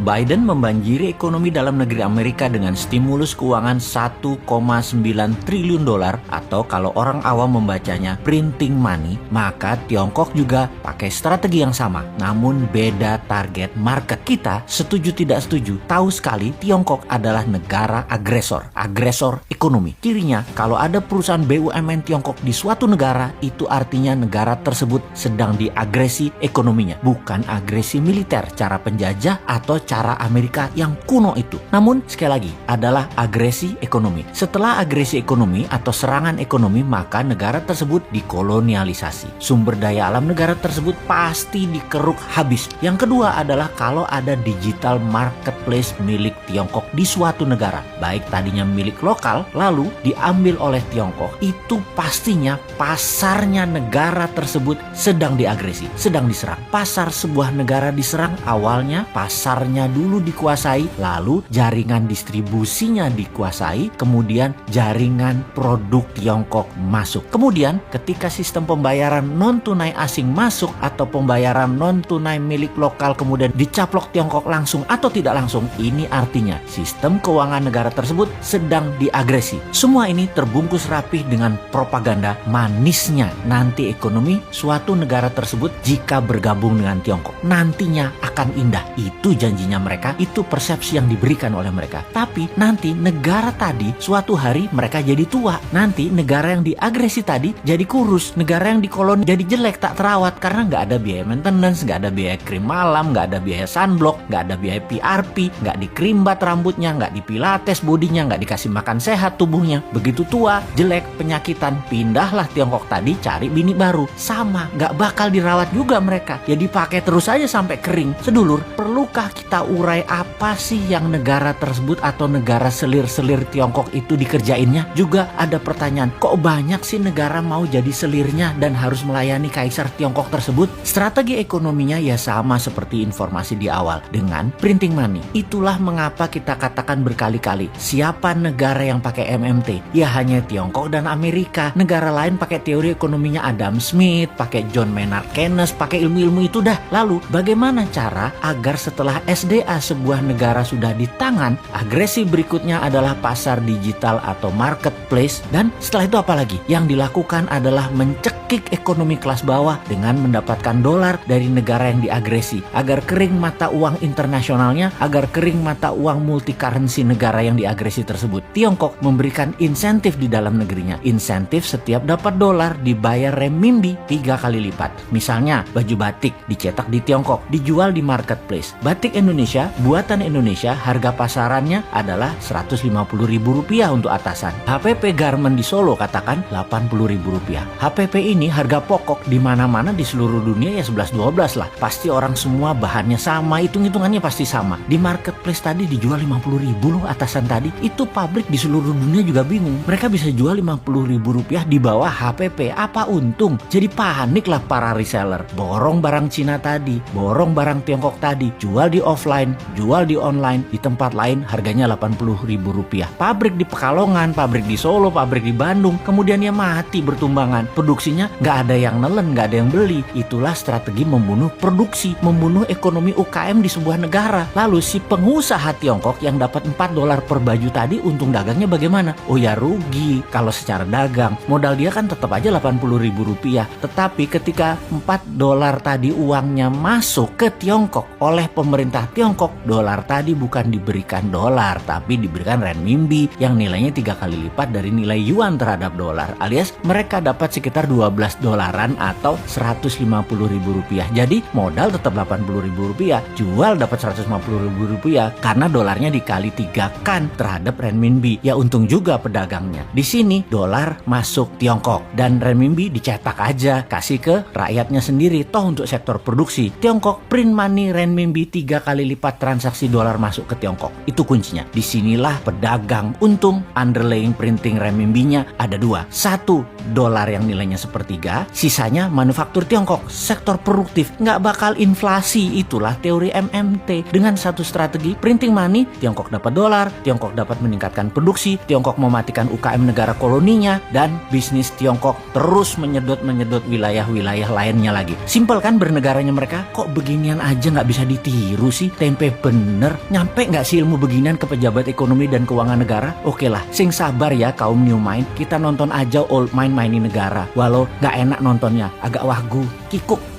Biden membanjiri ekonomi dalam negeri Amerika dengan stimulus keuangan 1,9 triliun dolar atau kalau orang awam membacanya printing money, maka Tiongkok juga pakai strategi yang sama, namun beda target market. Kita setuju tidak setuju, tahu sekali Tiongkok adalah negara agresor ekonomi. Cirinya kalau ada perusahaan BUMN Tiongkok di suatu negara, itu artinya negara tersebut sedang diagresi ekonominya, bukan agresi militer, cara penjajah atau cara Amerika yang kuno itu. Namun sekali lagi adalah agresi ekonomi. Setelah agresi ekonomi atau serangan ekonomi, maka negara tersebut dikolonialisasi. Sumber daya alam negara tersebut pasti dikeruk habis. Yang kedua adalah kalau ada digital marketplace milik Tiongkok di suatu negara, baik tadinya milik lokal lalu diambil oleh Tiongkok, itu pastinya pasarnya negara tersebut sedang diagresi, sedang diserang. Pasar sebuah negara diserang, awalnya pasarnya dulu dikuasai, lalu jaringan distribusinya dikuasai, kemudian jaringan produk Tiongkok masuk. Kemudian ketika sistem pembayaran non-tunai asing masuk atau pembayaran non-tunai milik lokal kemudian dicaplok Tiongkok langsung atau tidak langsung, ini artinya sistem keuangan negara tersebut sedang diagresi. Semua ini terbungkus rapih dengan propaganda manisnya nanti ekonomi suatu negara tersebut jika bergabung dengan Tiongkok nantinya akan indah. Itu janjinya mereka, itu persepsi yang diberikan oleh mereka. Tapi nanti negara tadi suatu hari mereka jadi tua. Nanti negara yang diagresi tadi jadi kurus. Negara yang dikoloni jadi jelek, tak terawat karena nggak ada biaya maintenance, nggak ada biaya krim malam, nggak ada biaya sunblock, nggak ada biaya PRP, nggak dikrimbat rambutnya, nggak dipilates bodinya, nggak dikasih makan sehat tubuhnya. Begitu tua, jelek, penyakitan, pindahlah Tiongkok tadi cari bini baru. Sama, nggak bakal dirawat juga mereka. Ya dipakai terus aja sampai kering. Sedulur, perlukah kita urai apa sih yang negara tersebut atau negara selir-selir Tiongkok itu dikerjainnya? Juga ada pertanyaan, kok banyak sih negara mau jadi selirnya dan harus melayani kaisar Tiongkok tersebut? Strategi ekonominya ya sama seperti informasi di awal, dengan printing money. Itulah mengapa kita katakan berkali-kali, siapa negara yang pakai MMT? Ya hanya Tiongkok dan Amerika. Negara lain pakai teori ekonominya Adam Smith, pakai John Maynard Keynes, pakai ilmu-ilmu itu dah. Lalu bagaimana cara agar setelah SDA sebuah negara sudah di tangan, agresi berikutnya adalah pasar digital atau marketplace, dan setelah itu apa lagi? Yang dilakukan adalah mencekik ekonomi kelas bawah dengan mendapatkan dolar dari negara yang diagresi agar kering mata uang internasionalnya, agar kering mata uang multi currency negara yang diagresi tersebut. Tiongkok memberikan insentif di dalam negerinya. Insentif setiap dapat dolar dibayar renminbi 3 kali lipat. Misalnya baju batik dicetak di Tiongkok, dijual di marketplace. Batik Indonesia, buatan Indonesia, harga pasarannya adalah Rp150.000 untuk atasan. HPP garment di Solo katakan Rp80.000. HPP ini harga pokok di mana-mana di seluruh dunia ya 11-12 lah. Pasti orang semua bahannya sama, hitung-hitungannya pasti sama. Di marketplace tadi dijual Rp50.000 loh atasan tadi. Itu pabrik di seluruh dunia juga bingung. Mereka bisa jual Rp50.000 di bawah HPP. Apa untung? Jadi panik lah para reseller. Borong barang Cina tadi, borong barang Tiongkok tadi, jual di offline, jual di online, di tempat lain harganya Rp80.000. Pabrik di Pekalongan, pabrik di Solo, pabrik di Bandung, kemudian ya mati bertumbangan. Produksinya nggak ada yang nelen, nggak ada yang beli. Itulah strategi membunuh produksi, membunuh ekonomi UKM di sebuah negara. Lalu si pengusaha Tiongkok yang dapat $4 per baju tadi, untung dagangnya bagaimana? Oh ya rugi kalau secara dagang. Modal dia kan tetap aja Rp80.000. Tetapi ketika $4 tadi uangnya masuk ke Tiongkok oleh pemerintah Tiongkok, dolar tadi bukan diberikan dolar, tapi diberikan renminbi yang nilainya 3 kali lipat dari nilai yuan terhadap dolar, alias mereka dapat sekitar $12 atau Rp150.000. Jadi modal tetap Rp80.000, jual dapat Rp150.000 karena dolarnya dikali 3 kan terhadap renminbi. Ya untung juga pedagangnya. Di sini dolar masuk Tiongkok dan renminbi dicetak aja, kasih ke rakyatnya sendiri. Toh untuk sektor produksi, Tiongkok print money renminbi 3 kali lipat transaksi dolar masuk ke Tiongkok. Itu kuncinya. Disinilah pedagang untung. Underlying printing renminbinya ada 2. 1, dolar yang nilainya sepertiga, sisanya manufaktur Tiongkok, sektor produktif, nggak bakal inflasi. Itulah teori MMT. Dengan satu strategi printing money, Tiongkok dapat dolar, Tiongkok dapat meningkatkan produksi, lagi, Tiongkok mematikan UKM negara koloninya, dan bisnis Tiongkok terus menyedot wilayah-wilayah lainnya lagi. Simpel kan bernegaranya mereka? Kok beginian aja nggak bisa ditiru sih? Tempe bener. Nyampe nggak sih ilmu beginian ke pejabat ekonomi dan keuangan negara? Oke lah, sing sabar ya kaum new mind, kita nonton aja old mind mainin negara. Walau nggak enak nontonnya, agak wagu, kikuk.